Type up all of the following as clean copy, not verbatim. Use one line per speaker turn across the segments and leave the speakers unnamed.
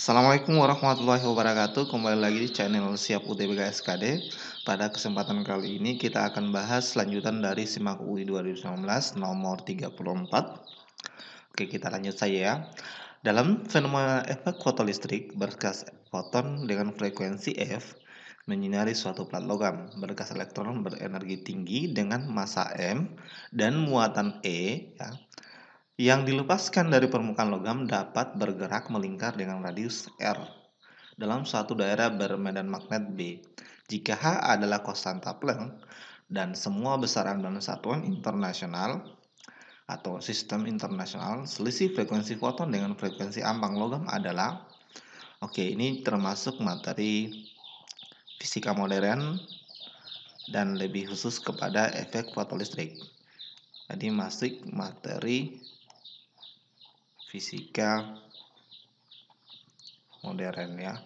Assalamualaikum warahmatullahi wabarakatuh. Kembali lagi di channel Siap UTBK SKD. Pada kesempatan kali ini kita akan bahas lanjutan dari Simak UI 2019 nomor 34. Oke, kita lanjut saja ya. Dalam fenomena efek fotolistrik, berkas foton dengan frekuensi F menyinari suatu plat logam. Berkas elektron berenergi tinggi dengan massa M dan muatan E ya, yang dilepaskan dari permukaan logam dapat bergerak melingkar dengan radius R dalam suatu daerah bermedan magnet B. Jika H adalah konstanta Planck dan semua besaran dan satuan internasional atau sistem internasional, selisih frekuensi foton dengan frekuensi ambang logam adalah, oke, ini termasuk materi fisika modern dan lebih khusus kepada efek fotolistrik. Jadi masuk materi fisika modern ya.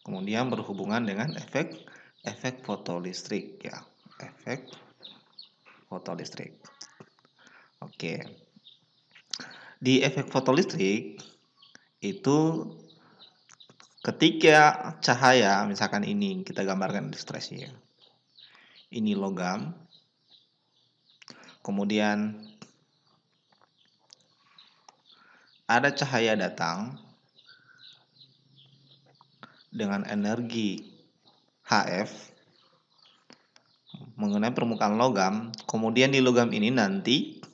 Kemudian berhubungan dengan efek fotolistrik ya, efek fotolistrik. Oke. Di efek fotolistrik itu ketika cahaya, misalkan ini kita gambarkan ilustrasinya. Ini logam. Kemudian ada cahaya datang dengan energi HF mengenai permukaan logam. Kemudian di logam ini nanti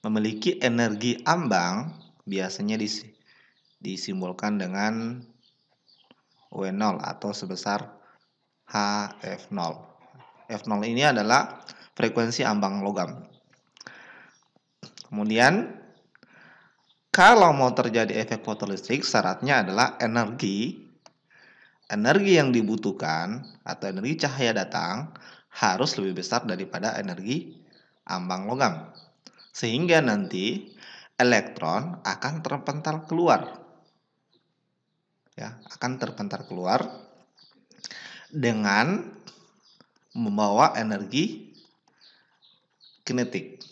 memiliki energi ambang, biasanya disimbolkan dengan W0 atau sebesar HF0. F0 ini adalah frekuensi ambang logam. Kemudian kalau mau terjadi efek fotolistrik, syaratnya adalah energi yang dibutuhkan atau energi cahaya datang harus lebih besar daripada energi ambang logam. Sehingga nanti elektron akan terpental keluar. Ya, akan terpental keluar dengan membawa energi kinetik.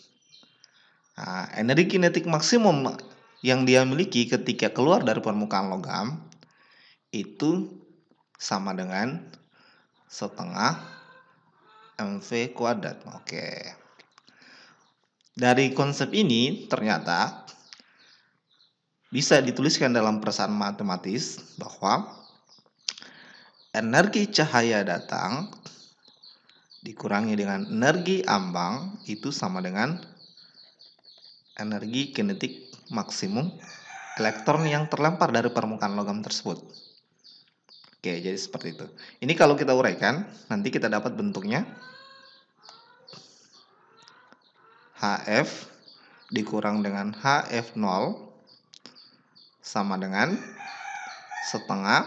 Nah, energi kinetik maksimum yang dia miliki ketika keluar dari permukaan logam itu sama dengan setengah mv kuadrat. Oke. Dari konsep ini ternyata bisa dituliskan dalam persamaan matematis bahwa energi cahaya datang dikurangi dengan energi ambang itu sama dengan energi kinetik maksimum elektron yang terlempar dari permukaan logam tersebut. Oke, jadi seperti itu. Ini kalau kita uraikan, nanti kita dapat bentuknya HF dikurang dengan HF0 sama dengan setengah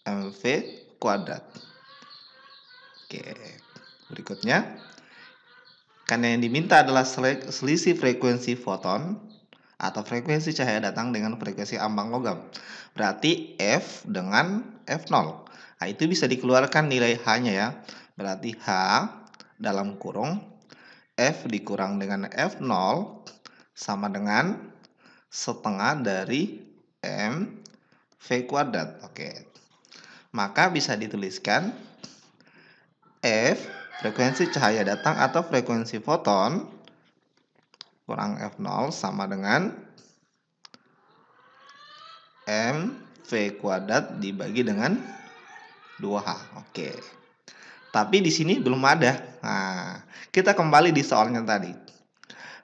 mv kuadrat. Oke, berikutnya, karena yang diminta adalah selisih frekuensi foton atau frekuensi cahaya datang dengan frekuensi ambang logam. Berarti F dengan F0. Nah, itu bisa dikeluarkan nilai H-nya ya. Berarti H dalam kurung F dikurang dengan F0 sama dengan setengah dari mv kuadrat. Oke. Maka bisa dituliskan F frekuensi cahaya datang atau frekuensi foton kurang F0 sama dengan mv kuadrat dibagi dengan 2H. Oke. Tapi di sini belum ada. Nah, kita kembali di soalnya tadi.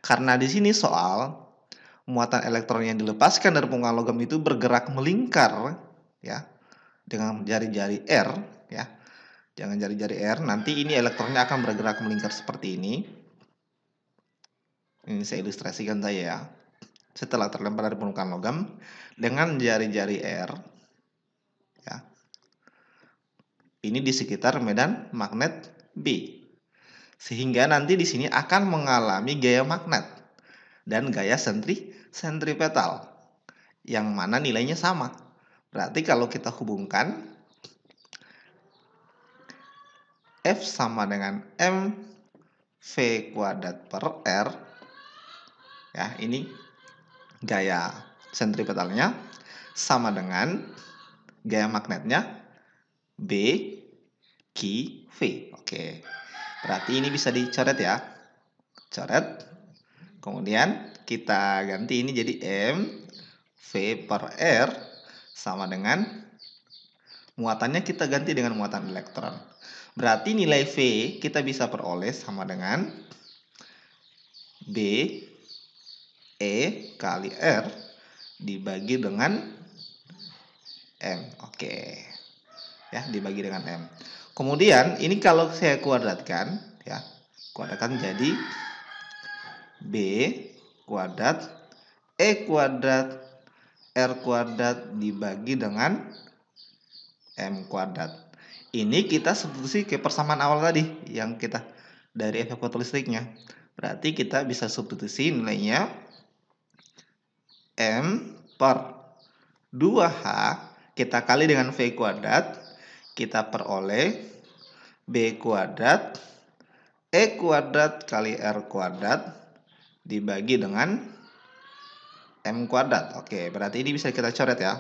Karena di sini soal muatan elektron yang dilepaskan dari permukaan logam itu bergerak melingkar ya dengan jari-jari R ya. Jangan jari-jari R, nanti ini elektronnya akan bergerak melingkar seperti ini. Ini saya ilustrasikan saja ya. Setelah terlempar dari permukaan logam dengan jari-jari R ya. Ini di sekitar medan magnet B. Sehingga nanti di sini akan mengalami gaya magnet dan gaya sentripetal yang mana nilainya sama. Berarti kalau kita hubungkan F sama dengan mv kuadrat per R ya, ini gaya sentripetalnya sama dengan gaya magnetnya B, Q, V. Oke. Berarti ini bisa dicoret ya. Coret. Kemudian kita ganti ini jadi M V per R sama dengan muatannya kita ganti dengan muatan elektron. Berarti nilai V kita bisa peroleh sama dengan B E kali R dibagi dengan M. Oke. Ya, dibagi dengan M. Kemudian ini kalau saya kuadratkan ya, kuadratkan jadi B kuadrat E kuadrat R kuadrat dibagi dengan M kuadrat. Ini kita substitusi ke persamaan awal tadi yang kita dari efek fotolistiknya. Berarti kita bisa substitusi nilainya M per 2H kita kali dengan V kuadrat, kita peroleh B kuadrat E kuadrat kali R kuadrat dibagi dengan M kuadrat. Oke, berarti ini bisa kita coret ya.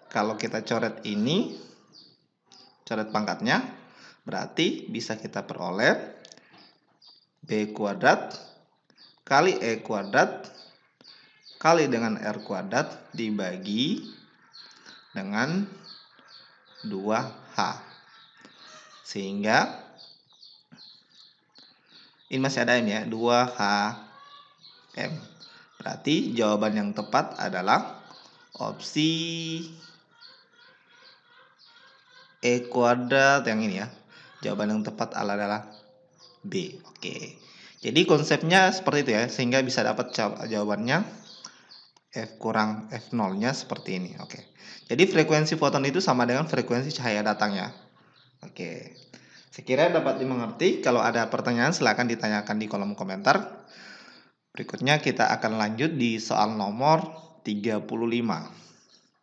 Kalau kita coret ini, coret pangkatnya, berarti bisa kita peroleh B kuadrat kali E kuadrat kali dengan R kuadrat dibagi dengan 2H. Sehingga ini masih ada M ya, 2HM. Berarti jawaban yang tepat adalah opsi E kuadrat yang ini ya. Jawaban yang tepat adalah B. Oke. Jadi konsepnya seperti itu ya, sehingga bisa dapat jawabannya F kurang F0-nya seperti ini. Oke. Jadi frekuensi foton itu sama dengan frekuensi cahaya datangnya. Oke. Sekiranya dapat dimengerti. Kalau ada pertanyaan silahkan ditanyakan di kolom komentar. Berikutnya kita akan lanjut di soal nomor 35.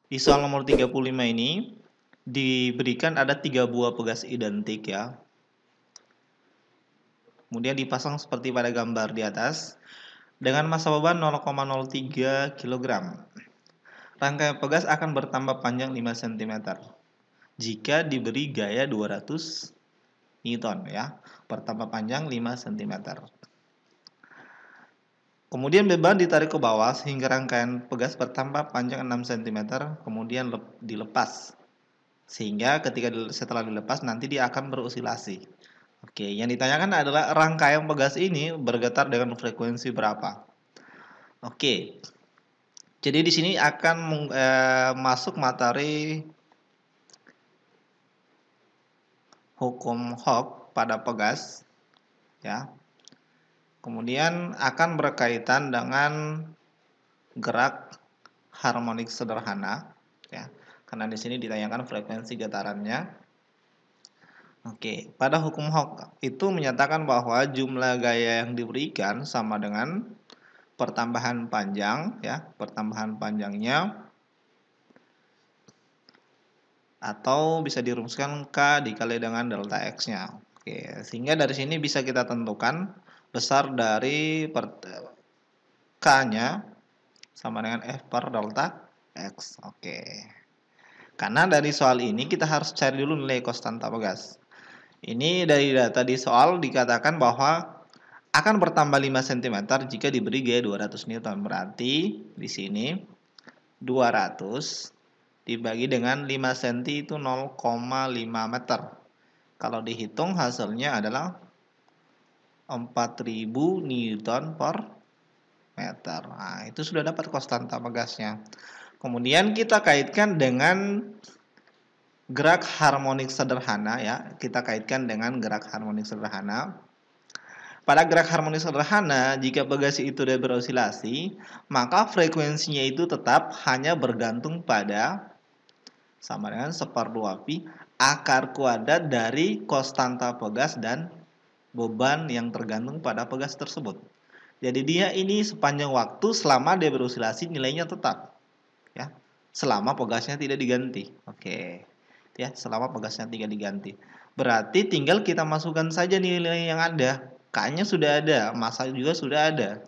Di soal nomor 35 ini diberikan ada 3 buah pegas identik ya. Kemudian dipasang seperti pada gambar di atas dengan massa beban 0,03 kg. Rangkaian pegas akan bertambah panjang 5 cm jika diberi gaya 200 Newton ya, bertambah panjang 5 cm. Kemudian beban ditarik ke bawah sehingga rangkaian pegas bertambah panjang 6 cm, kemudian dilepas. Sehingga setelah dilepas nanti dia akan berosilasi. Oke, yang ditanyakan adalah rangkaian pegas ini bergetar dengan frekuensi berapa? Oke. Jadi di sini akan masuk materi hukum Hooke pada pegas ya. Kemudian akan berkaitan dengan gerak harmonik sederhana ya. Karena di sini ditanyakan frekuensi getarannya. Oke, pada hukum Hooke itu menyatakan bahwa jumlah gaya yang diberikan sama dengan pertambahan panjang ya, pertambahan panjangnya atau bisa dirumuskan K dikali dengan delta X-nya. Oke, sehingga dari sini bisa kita tentukan besar dari K-nya sama dengan F per delta X. Oke. Karena dari soal ini kita harus cari dulu nilai konstanta pegas. Ini dari data di soal dikatakan bahwa akan bertambah 5 cm jika diberi gaya 200 Newton. Berarti di sini 200 dibagi dengan 5 cm itu 0,5 meter. Kalau dihitung hasilnya adalah 4000 Newton per meter. Nah, itu sudah dapat konstanta pegasnya. Kemudian kita kaitkan dengan gerak harmonik sederhana ya. Kita kaitkan dengan gerak harmonik sederhana. Pada gerak harmonik sederhana, jika pegas itu sudah berosilasi, maka frekuensinya itu tetap hanya bergantung pada sama dengan 1/2 pi akar kuadrat dari konstanta pegas dan beban yang tergantung pada pegas tersebut. Jadi dia ini sepanjang waktu selama dia berosilasi nilainya tetap ya. Selama pegasnya tidak diganti. Oke. Ya, selama pegasnya tidak diganti. Berarti tinggal kita masukkan saja nilai yang ada. K-nya sudah ada, massa juga sudah ada.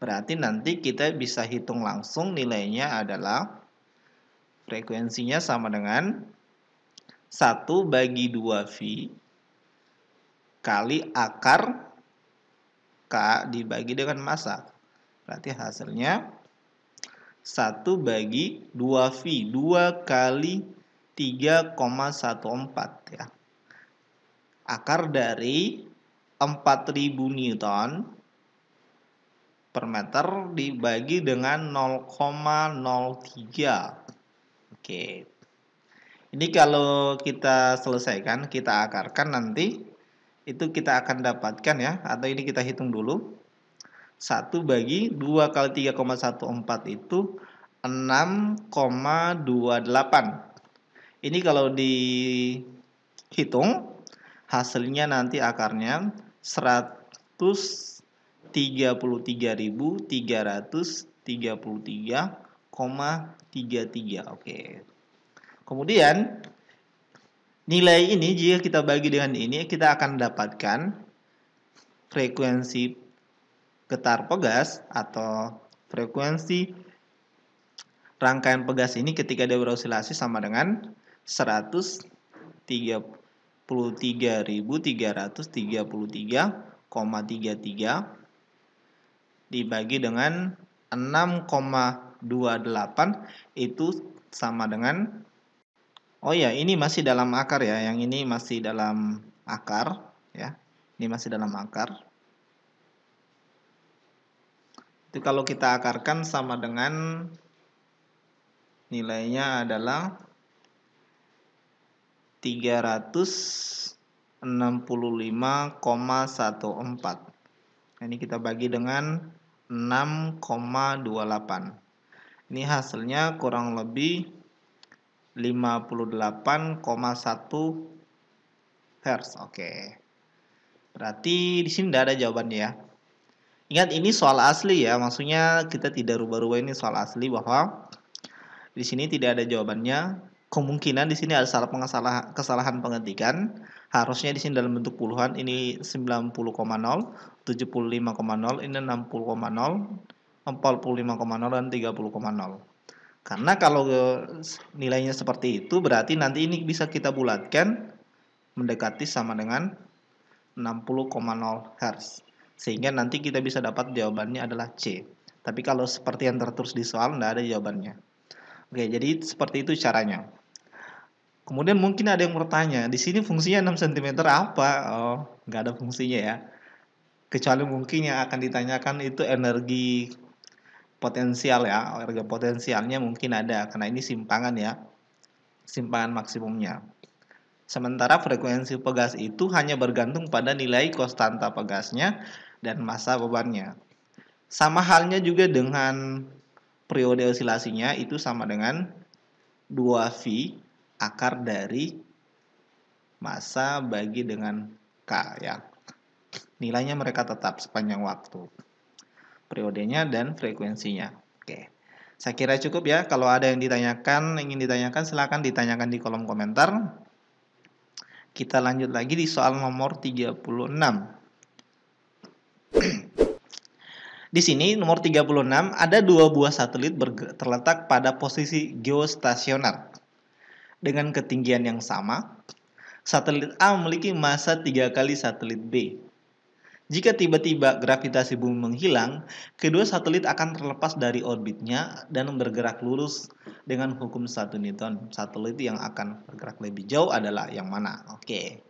Berarti nanti kita bisa hitung langsung nilainya adalah frekuensinya sama dengan 1/2V kali akar K dibagi dengan massa. Berarti hasilnya 1/2V, 2 kali 3,14 ya. Akar dari 4000 Newton per meter dibagi dengan 0,03. Oke. Ini kalau kita selesaikan, kita akarkan nanti, itu kita akan dapatkan ya, atau ini kita hitung dulu. 1/2 kali 3,14 itu 6,28. Ini kalau dihitung, hasilnya nanti akarnya 133.333,33. Oke. Kemudian nilai ini jika kita bagi dengan ini, kita akan dapatkan frekuensi getar pegas atau frekuensi rangkaian pegas ini ketika dia berosilasi sama dengan 133.333,33 dibagi dengan 6,28 itu sama dengan, oh ya, ini masih dalam akar ya, yang ini masih dalam akar ya. Ini masih dalam akar. Itu kalau kita akarkan sama dengan nilainya adalah 365,14. Ini kita bagi dengan 6,28. Ini hasilnya kurang lebih 58,1 Hz. Oke. Berarti di sini tidak ada jawabannya ya. Ingat ini soal asli ya, maksudnya kita tidak rubah-rubah, ini soal asli bahwa di sini tidak ada jawabannya. Kemungkinan di sini ada kesalahan pengetikan. Harusnya di sini dalam bentuk puluhan, ini 90,0, 75,0, ini 60,0, 45,0 dan 30,0. Karena kalau nilainya seperti itu, berarti nanti ini bisa kita bulatkan mendekati sama dengan 60,0 Hz. Sehingga nanti kita bisa dapat jawabannya adalah C. Tapi kalau seperti yang tertulis di soal, tidak ada jawabannya. Oke, jadi seperti itu caranya. Kemudian mungkin ada yang bertanya, di sini fungsinya 6 cm apa? Oh, nggak ada fungsinya ya. Kecuali mungkin yang akan ditanyakan itu energi potensial ya, harga potensialnya mungkin ada karena ini simpangan ya, simpangan maksimumnya. Sementara frekuensi pegas itu hanya bergantung pada nilai konstanta pegasnya dan massa bebannya. Sama halnya juga dengan periode osilasinya, itu sama dengan 2V akar dari massa bagi dengan K ya. Nilainya mereka tetap sepanjang waktu, periodenya dan frekuensinya. Oke. Saya kira cukup ya. Kalau ada yang ingin ditanyakan, silakan ditanyakan di kolom komentar. Kita lanjut lagi di soal nomor 36. Di sini nomor 36 ada dua buah satelit terletak pada posisi geostasioner dengan ketinggian yang sama. Satelit A memiliki massa 3 kali satelit B. Jika tiba-tiba gravitasi bumi menghilang, kedua satelit akan terlepas dari orbitnya dan bergerak lurus dengan hukum 1 Newton. Satelit yang akan bergerak lebih jauh adalah yang mana? Oke.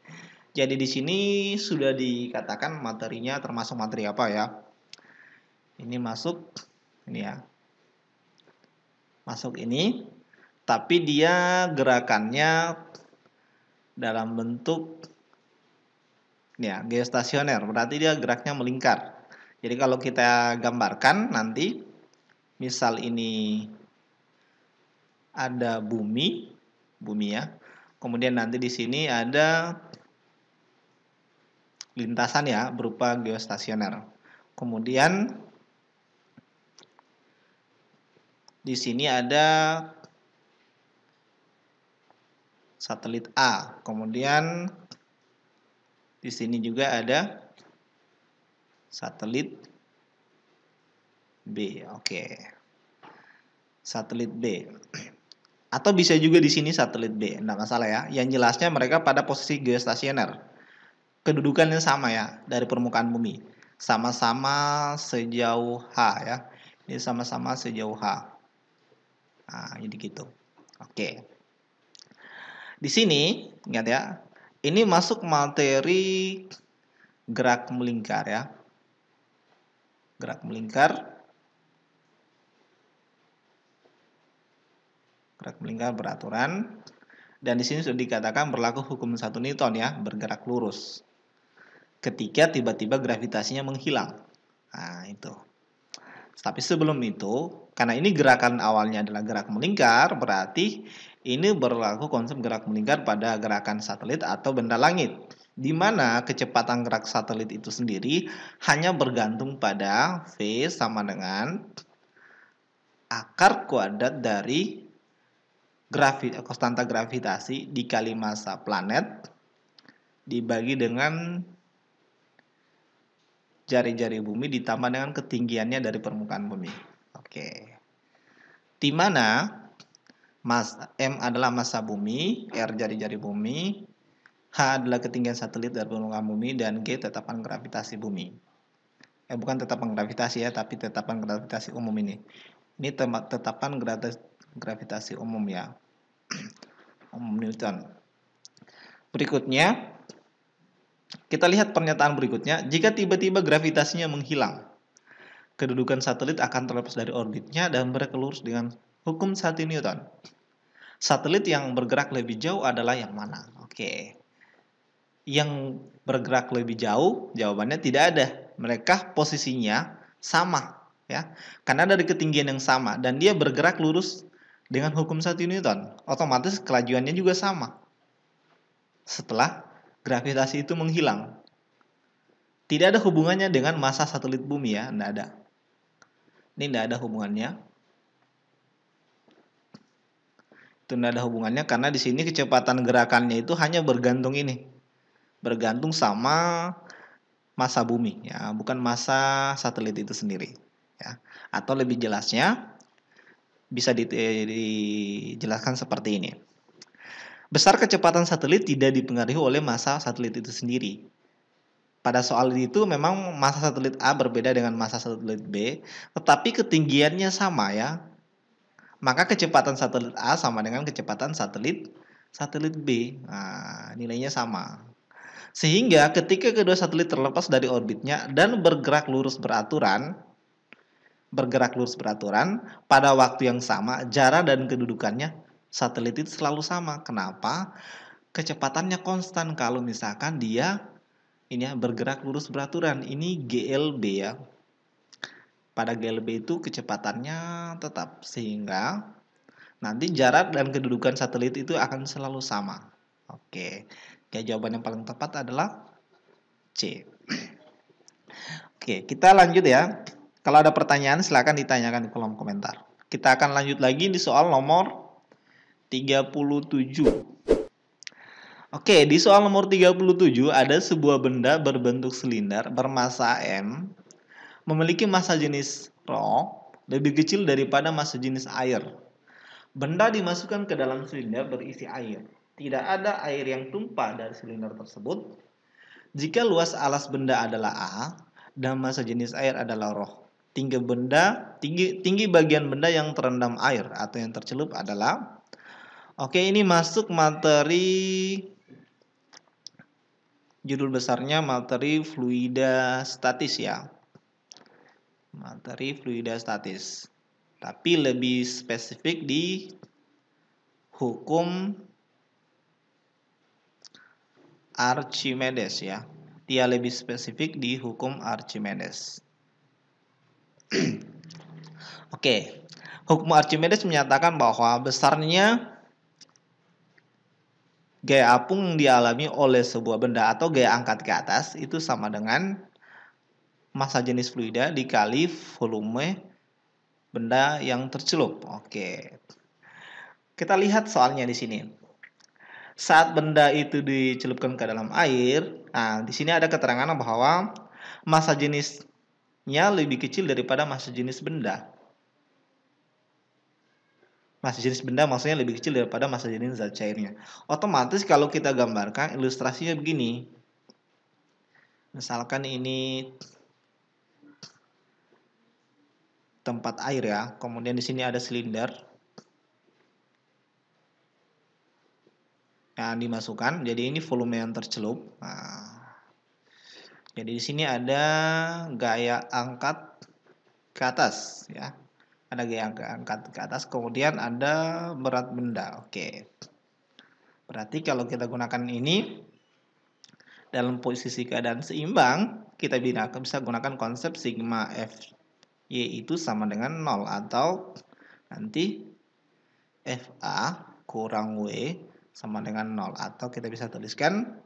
Jadi di sini sudah dikatakan materinya termasuk materi apa ya? Ini masuk ini ya. Masuk ini, tapi dia gerakannya dalam bentuk ya, geostasioner, berarti dia geraknya melingkar. Jadi kalau kita gambarkan nanti, misal ini ada bumi ya. Kemudian nanti di sini ada lintasan ya, berupa geostasioner. Kemudian di sini ada satelit A. Kemudian di sini juga ada satelit B. Oke. Satelit B. Atau bisa juga di sini satelit B, enggak masalah ya. Yang jelasnya mereka pada posisi geostasioner. Kedudukannya sama ya dari permukaan bumi. Sama-sama sejauh H ya. Ini sama-sama sejauh H. Nah, jadi gitu. Oke. Di sini, ingat ya. Ini masuk materi gerak melingkar ya. Gerak melingkar. Gerak melingkar beraturan. Dan di sini sudah dikatakan berlaku hukum 1 Newton ya, bergerak lurus. Ketika tiba-tiba gravitasinya menghilang. Nah, itu. Tapi sebelum itu, karena ini gerakan awalnya adalah gerak melingkar, berarti ini berlaku konsep gerak melingkar pada gerakan satelit atau benda langit. Di mana kecepatan gerak satelit itu sendiri hanya bergantung pada V sama dengan akar kuadrat dari konstanta gravitasi dikali massa planet dibagi dengan jari-jari bumi ditambah dengan ketinggiannya dari permukaan bumi. Oke. Di mana M adalah massa bumi, R jari-jari bumi, H adalah ketinggian satelit dari permukaan bumi, dan G tetapan gravitasi bumi. Bukan tetapan gravitasi ya, tapi tetapan gravitasi umum ini. Ini tetapan gravitasi umum ya. Umum Newton. Berikutnya, kita lihat pernyataan berikutnya. Jika tiba-tiba gravitasinya menghilang, kedudukan satelit akan terlepas dari orbitnya dan bergerak lurus dengan hukum 1 Newton. Satelit yang bergerak lebih jauh adalah yang mana? Oke. Yang bergerak lebih jauh, jawabannya tidak ada. Mereka posisinya sama, ya. Karena dari ketinggian yang sama dan dia bergerak lurus dengan hukum 1 Newton. Otomatis kelajuannya juga sama. Setelah gravitasi itu menghilang. Tidak ada hubungannya dengan massa satelit bumi ya, tidak ada. Ini tidak ada hubungannya. Itu tidak ada hubungannya karena di sini kecepatan gerakannya itu hanya bergantung ini. Bergantung sama massa bumi ya, bukan massa satelit itu sendiri ya. Atau lebih jelasnya bisa dijelaskan seperti ini. Besar kecepatan satelit tidak dipengaruhi oleh massa satelit itu sendiri. Pada soal itu memang massa satelit A berbeda dengan massa satelit B, tetapi ketinggiannya sama ya. Maka kecepatan satelit A sama dengan kecepatan satelit B. Nah, nilainya sama. Sehingga ketika kedua satelit terlepas dari orbitnya dan bergerak lurus beraturan, pada waktu yang sama, jarak dan kedudukannya satelit itu selalu sama. Kenapa? Kecepatannya konstan kalau misalkan dia ini ya, bergerak lurus beraturan. Ini GLB ya. Pada GLB itu kecepatannya tetap, sehingga nanti jarak dan kedudukan satelit itu akan selalu sama. Oke. Jawaban yang paling tepat adalah C. Oke, kita lanjut ya. Kalau ada pertanyaan silakan ditanyakan di kolom komentar. Kita akan lanjut lagi di soal nomor 37. Oke, di soal nomor 37 ada sebuah benda berbentuk silinder bermassa M memiliki massa jenis ρ lebih kecil daripada massa jenis air. Benda dimasukkan ke dalam silinder berisi air. Tidak ada air yang tumpah dari silinder tersebut. Jika luas alas benda adalah A dan massa jenis air adalah ρ. Tinggi bagian benda yang terendam air atau yang tercelup adalah. Oke, ini masuk materi, judul besarnya materi fluida statis ya. Materi fluida statis. Tapi lebih spesifik di hukum Archimedes ya. Dia lebih spesifik di hukum Archimedes. Oke. Hukum Archimedes menyatakan bahwa besarnya gaya apung yang dialami oleh sebuah benda atau gaya angkat ke atas itu sama dengan massa jenis fluida dikali volume benda yang tercelup. Oke. Kita lihat soalnya di sini. Saat benda itu dicelupkan ke dalam air, nah di sini ada keterangan bahwa massa jenis lebih kecil daripada massa jenis benda. Massa jenis benda maksudnya lebih kecil daripada massa jenis zat cairnya. Otomatis kalau kita gambarkan ilustrasinya begini. Misalkan ini tempat air ya, kemudian di sini ada silinder yang dimasukkan. Jadi ini volume yang tercelup. Nah, jadi di sini ada gaya angkat ke atas ya. Ada gaya angkat ke atas, kemudian ada berat benda. Oke. Berarti kalau kita gunakan ini dalam posisi keadaan seimbang, kita bisa gunakan konsep sigma Fy itu sama dengan 0 atau nanti Fa kurang W sama dengan 0 atau kita bisa tuliskan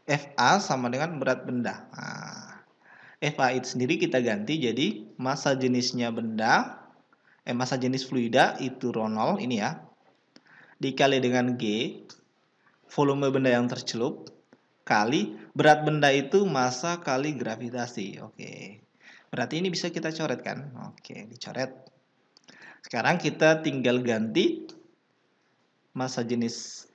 Fa sama dengan berat benda. Nah, Fa itu sendiri kita ganti jadi massa jenisnya benda, massa jenis fluida itu ρ0 ini ya, dikali dengan G, volume benda yang tercelup, kali berat benda itu massa kali gravitasi. Oke. Berarti ini bisa kita coret kan? Oke, dicoret. Sekarang kita tinggal ganti massa jenis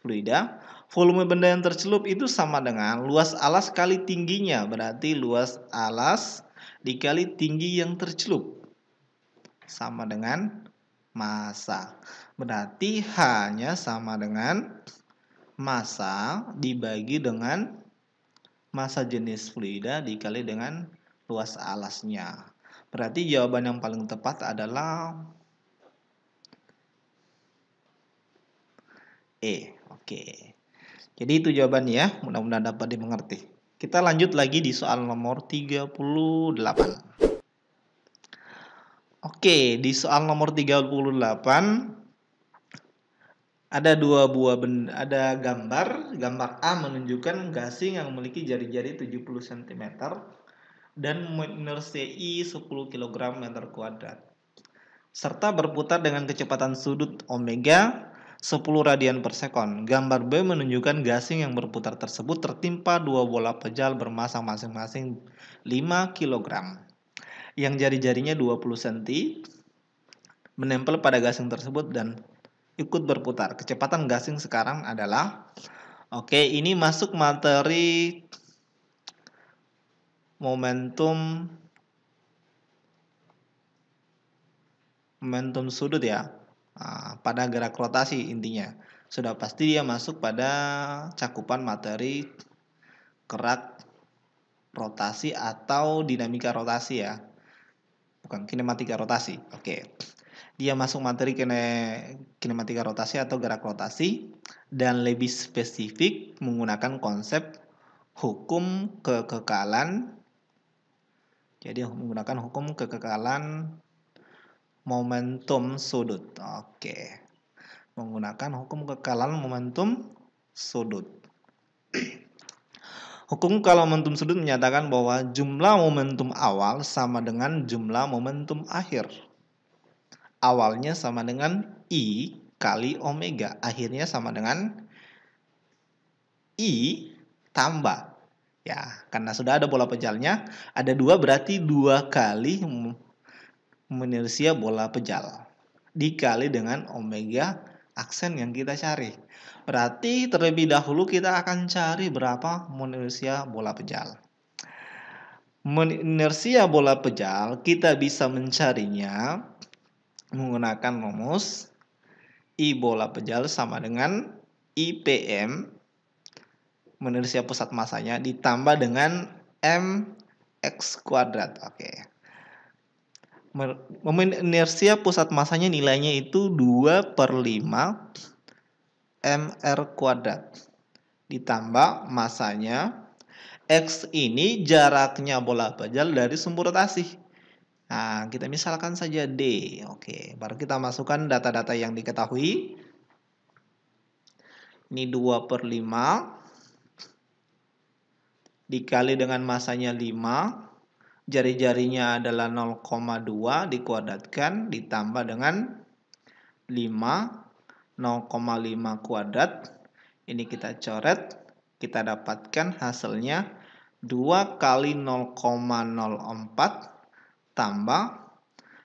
fluida. Volume benda yang tercelup itu sama dengan luas alas kali tingginya. Berarti luas alas dikali tinggi yang tercelup. Sama dengan massa. Berarti hanya sama dengan massa dibagi dengan massa jenis fluida dikali dengan luas alasnya. Berarti jawaban yang paling tepat adalah E. Oke. Jadi itu jawabannya ya, mudah-mudahan dapat dimengerti. Kita lanjut lagi di soal nomor 38. Oke, di soal nomor 38 ada ada gambar A menunjukkan gasing yang memiliki jari-jari 70 cm dan inersia I 10 kg meter kuadrat serta berputar dengan kecepatan sudut omega 10 radian per sekon. Gambar B menunjukkan gasing yang berputar tersebut tertimpa dua bola pejal bermassa masing-masing 5 kg yang jari-jarinya 20 cm menempel pada gasing tersebut dan ikut berputar. Kecepatan gasing sekarang adalah, oke, ini masuk materi momentum sudut ya. Nah, pada gerak rotasi intinya. Sudah pasti dia masuk pada cakupan materi gerak rotasi atau dinamika rotasi ya. Bukan kinematika rotasi. Oke. Dia masuk materi kinematika rotasi atau gerak rotasi dan lebih spesifik menggunakan konsep hukum kekekalan. Jadi menggunakan hukum kekekalan momentum sudut. Oke. Menggunakan hukum kekekalan momentum sudut. Hukum kekekalan momentum sudut menyatakan bahwa jumlah momentum awal sama dengan jumlah momentum akhir. Awalnya sama dengan I kali omega. Akhirnya sama dengan I tambah. Ya, karena sudah ada bola pejalnya. Ada 2 berarti 2 kali inersia bola pejal. Dikali dengan omega aksen yang kita cari. Berarti terlebih dahulu kita akan cari berapa inersia bola pejal. Inersia bola pejal kita bisa mencarinya menggunakan rumus I bola pejal sama dengan IPM inersia pusat massanya ditambah dengan mx kuadrat. Oke. Inersia pusat massanya nilainya itu 2/5 mr kuadrat ditambah massanya x ini jaraknya bola pejal dari sumbu rotasi. Nah, kita misalkan saja D. Oke, baru kita masukkan data-data yang diketahui. Ini 2/5 dikali dengan massanya 5. Jari-jarinya adalah 0,2 dikuadratkan ditambah dengan 0,5 kuadrat. Ini kita coret, kita dapatkan hasilnya 2 kali 0,04 tambah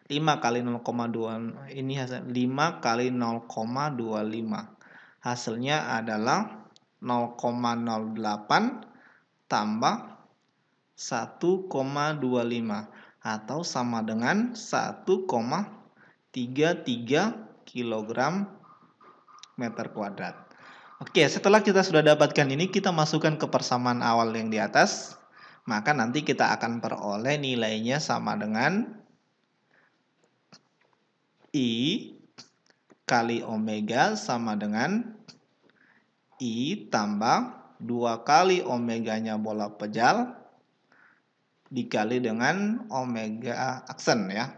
5 kali 0,2 ini hasil 5 kali 0,25. Hasilnya adalah 0,08 tambah 1,25 atau sama dengan 1,33 kg meter kuadrat. Oke, setelah kita sudah dapatkan ini, kita masukkan ke persamaan awal yang di atas. Maka nanti kita akan peroleh nilainya sama dengan I kali omega sama dengan I tambah 2 kali omeganya bola pejal dikali dengan omega aksen ya.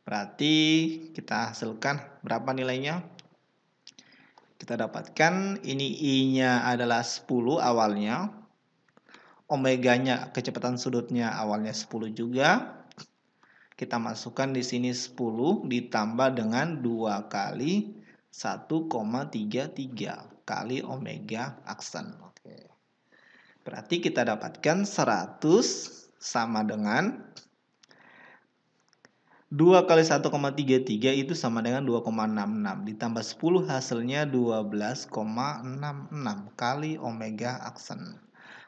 Berarti kita hasilkan berapa nilainya? Kita dapatkan ini I-nya adalah 10 awalnya. Omeganya kecepatan sudutnya awalnya 10 juga. Kita masukkan di sini 10 ditambah dengan 2 kali 1,33 kali omega aksen. Oke. Berarti kita dapatkan 100 sama dengan 2 kali 1,33 itu sama dengan 2,66 ditambah 10 hasilnya 12,66 kali omega aksen.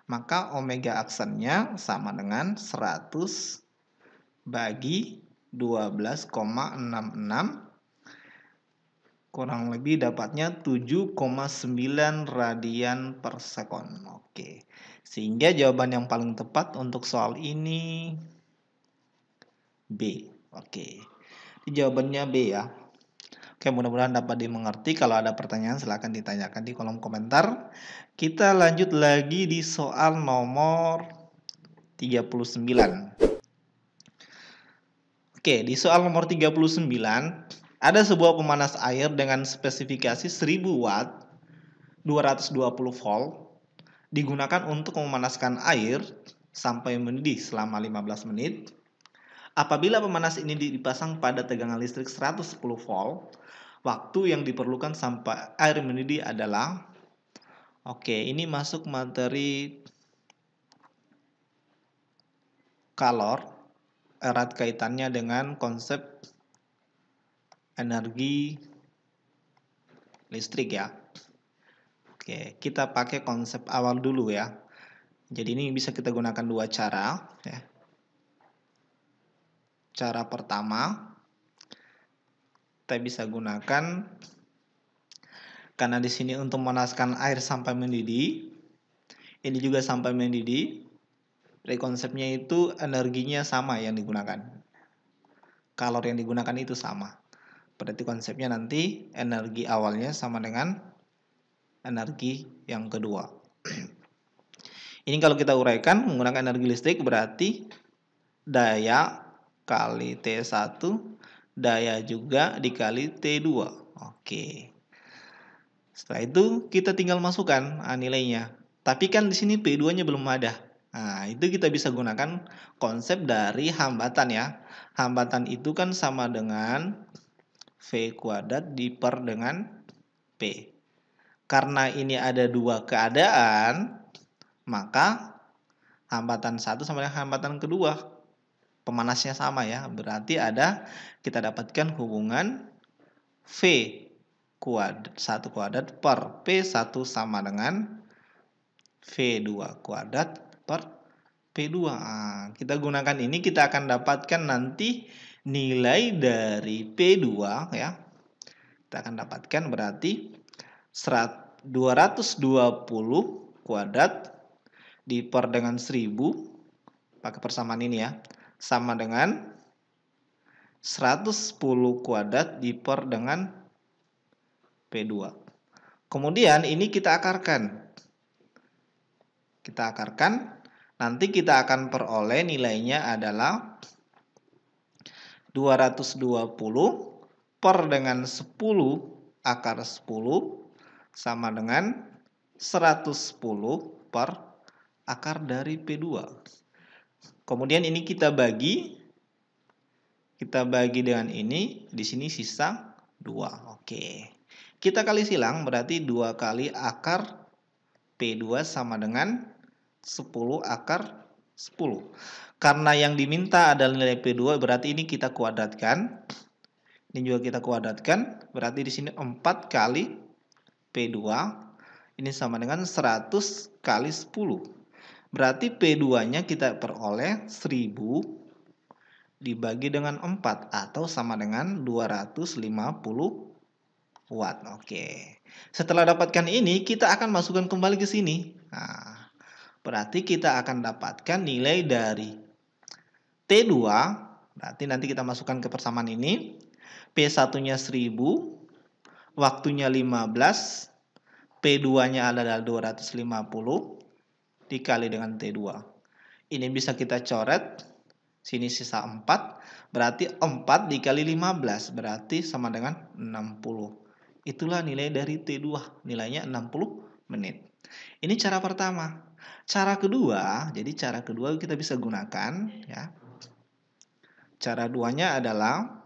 Maka omega aksennya sama dengan 100 bagi 12,66 kurang lebih dapatnya 7,9 radian per sekon. Oke. Sehingga jawaban yang paling tepat untuk soal ini B. Oke. Jawabannya B ya. Oke, mudah-mudahan dapat dimengerti. Kalau ada pertanyaan silahkan ditanyakan di kolom komentar. Kita lanjut lagi di soal nomor 39. Oke, di soal nomor 39 ada sebuah pemanas air dengan spesifikasi 1000 watt 220 volt digunakan untuk memanaskan air sampai mendidih selama 15 menit. Apabila pemanas ini dipasang pada tegangan listrik 110 volt, waktu yang diperlukan sampai air mendidih adalah, oke, ini masuk materi kalor, erat kaitannya dengan konsep energi listrik ya. Oke, kita pakai konsep awal dulu ya. Jadi ini bisa kita gunakan dua cara ya. Cara pertama, kita bisa gunakan karena di sini untuk memanaskan air sampai mendidih, ini juga sampai mendidih. Dari konsepnya itu energinya sama yang digunakan. Kalor yang digunakan itu sama. Berarti konsepnya nanti energi awalnya sama dengan energi yang kedua. Ini kalau kita uraikan menggunakan energi listrik berarti daya kali T1, daya juga dikali T2. Oke. Setelah itu kita tinggal masukkan nilainya. Tapi kan di sini P2-nya belum ada. Nah, itu kita bisa gunakan konsep dari hambatan ya. Hambatan itu kan sama dengan V kuadrat diper dengan P. Karena ini ada dua keadaan, maka hambatan satu sama dengan hambatan kedua. Pemanasnya sama ya, berarti kita dapatkan hubungan V kuadrat 1 kuadrat per P1 sama dengan V2 kuadrat per P2. Nah, kita gunakan ini, kita akan dapatkan nanti nilai dari P2 ya. Kita akan dapatkan berarti 220 kuadrat diper dengan 1000 pakai persamaan ini ya. Sama dengan 110 kuadrat diper dengan P2. Kemudian ini kita akarkan. Kita akarkan, nanti kita akan peroleh nilainya adalah 220 per dengan 10 akar 10 sama dengan 110 per akar dari P2. Kemudian ini kita bagi dengan ini, di sini sisa 2. Oke. Kita kali silang berarti 2 kali akar P2 sama dengan 10 akar 10. Karena yang diminta adalah nilai P2, berarti ini kita kuadratkan. Ini juga kita kuadratkan, berarti di sini 4 kali P2. Ini sama dengan 100 kali 10. Berarti P2-nya kita peroleh 1000 dibagi dengan 4 atau sama dengan 250 watt. Oke. Setelah dapatkan ini, kita akan masukkan kembali ke sini. Nah, berarti kita akan dapatkan nilai dari T2. Berarti nanti kita masukkan ke persamaan ini. P1-nya 1000, waktunya 15, P2-nya adalah 250 dikali dengan T2. Ini bisa kita coret. Sini sisa 4, berarti 4 dikali 15, berarti sama dengan 60. Itulah nilai dari T2, nilainya 60 menit. Ini cara pertama. Cara kedua, jadi cara kedua kita bisa gunakan, ya. Cara duanya adalah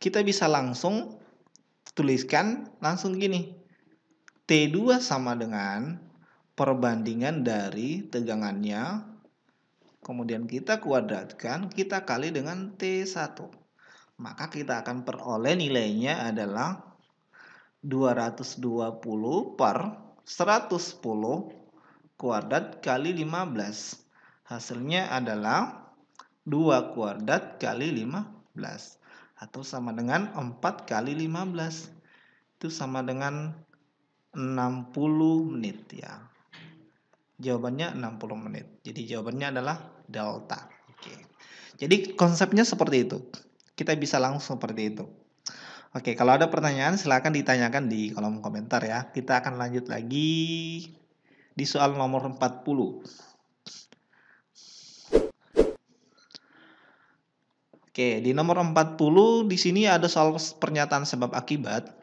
kita bisa langsung tuliskan langsung gini. T2 sama dengan perbandingan dari tegangannya, kemudian kita kuadratkan, kita kali dengan T1. Maka kita akan peroleh nilainya adalah 220 per 110 kuadrat kali 15. Hasilnya adalah 2 kuadrat kali 15. Atau sama dengan 4 kali 15. Itu sama dengan 60 menit ya. Jawabannya 60 menit. Jadi jawabannya adalah delta. Oke. Jadi konsepnya seperti itu. Kita bisa langsung seperti itu. Oke, kalau ada pertanyaan silakan ditanyakan di kolom komentar ya. Kita akan lanjut lagi di soal nomor 40. Oke, di nomor 40 di sini ada soal pernyataan sebab akibat.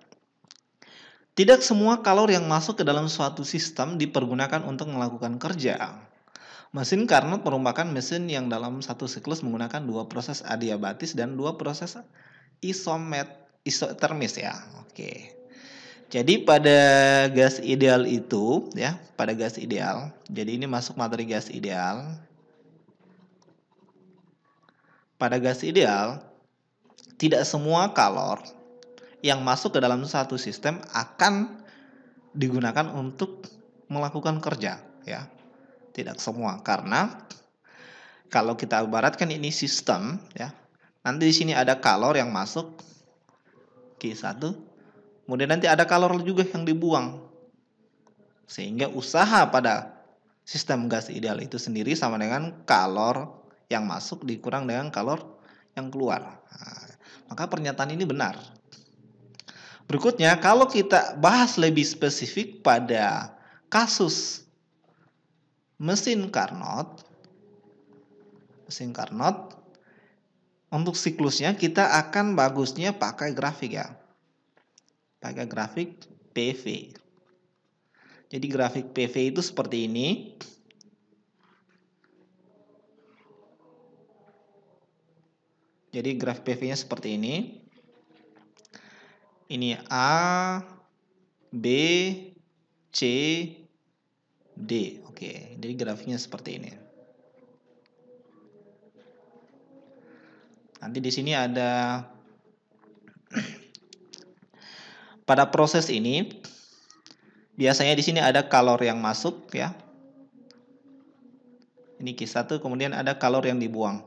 Tidak semua kalor yang masuk ke dalam suatu sistem dipergunakan untuk melakukan kerja. Mesin Carnot merupakan mesin yang dalam satu siklus menggunakan 2 proses adiabatis dan 2 proses isotermis ya. Oke. Jadi pada gas ideal itu ya, pada gas ideal. Jadi ini masuk materi gas ideal. Pada gas ideal tidak semua kalor yang masuk ke dalam satu sistem akan digunakan untuk melakukan kerja ya. Tidak semua, karena kalau kita ibaratkan ini sistem ya. Nanti di sini ada kalor yang masuk Q1, kemudian nanti ada kalor juga yang dibuang. Sehingga usaha pada sistem gas ideal itu sendiri sama dengan kalor yang masuk dikurang dengan kalor yang keluar. Nah, maka pernyataan ini benar. Berikutnya, kalau kita bahas lebih spesifik pada kasus mesin Carnot, untuk siklusnya kita akan bagusnya pakai grafik ya. Pakai grafik PV. Jadi grafik PV itu seperti ini. Jadi grafik PV-nya seperti ini. Ini A, B, C, D. Oke, jadi grafiknya seperti ini. Nanti di sini ada pada proses ini biasanya di sini ada kalor yang masuk ya. Ini Q1, kemudian ada kalor yang dibuang.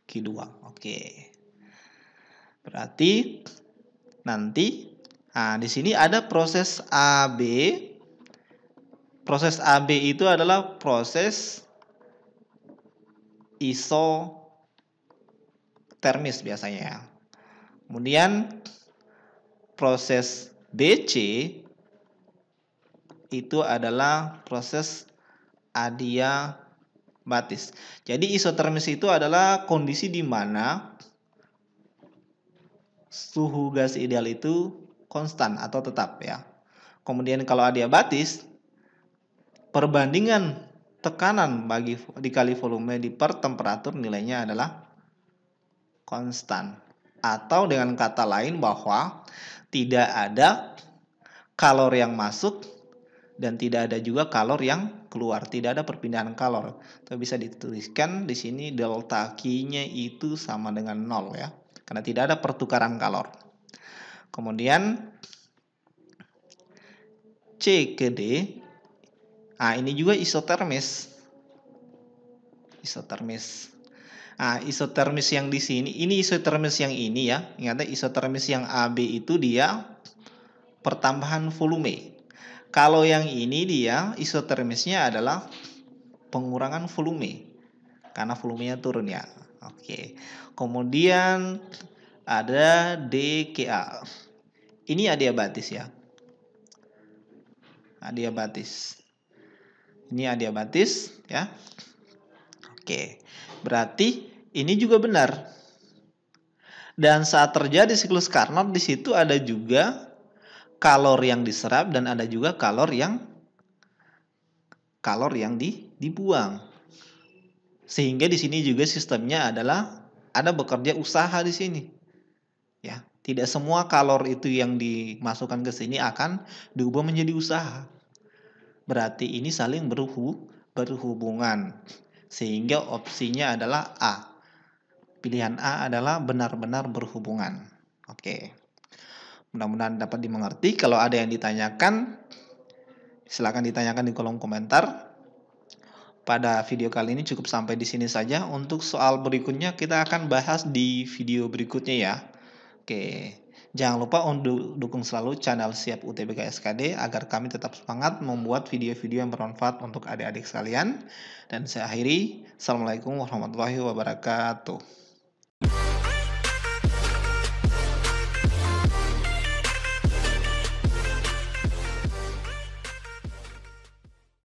Q2. Oke. Berarti nanti di sini ada proses AB. Proses AB itu adalah proses isotermis biasanya ya. Kemudian proses BC itu adalah proses adiabatis. Jadi isotermis itu adalah kondisi di mana suhu gas ideal itu konstan atau tetap ya. Kemudian kalau adiabatis, perbandingan tekanan dikali volume per temperatur nilainya adalah konstan. Atau dengan kata lain bahwa tidak ada kalor yang masuk dan tidak ada juga kalor yang keluar. Tidak ada perpindahan kalor. Itu bisa dituliskan di sini delta Q-nya itu sama dengan 0 ya. Karena tidak ada pertukaran kalor. Kemudian C ke D. Nah, ini juga isotermis. Isotermis yang di sini, ini isotermis yang ini ya. Ingat, isotermis yang AB itu dia pertambahan volume. Kalau yang ini dia isotermisnya adalah pengurangan volume. Karena volumenya turun ya. Oke. Kemudian ada DKA. Ini adiabatis ya. Ini adiabatis ya. Oke. Berarti ini juga benar. Dan saat terjadi siklus Carnot, di situ ada juga kalor yang diserap dan ada juga kalor yang dibuang. Sehingga di sini juga sistemnya adalah ada bekerja usaha di sini. Ya, tidak semua kalor itu yang dimasukkan ke sini akan diubah menjadi usaha. Berarti ini saling berhubungan. Sehingga opsinya adalah A. Pilihan A adalah benar-benar berhubungan. Oke. Mudah-mudahan dapat dimengerti. Kalau ada yang ditanyakan, silakan ditanyakan di kolom komentar. Pada video kali ini cukup sampai di sini saja. Untuk soal berikutnya kita akan bahas di video berikutnya ya. Oke. Jangan lupa untuk dukung selalu channel Siap UTBK SKD agar kami tetap semangat membuat video-video yang bermanfaat untuk adik-adik sekalian. Dan saya akhiri. Assalamualaikum warahmatullahi wabarakatuh.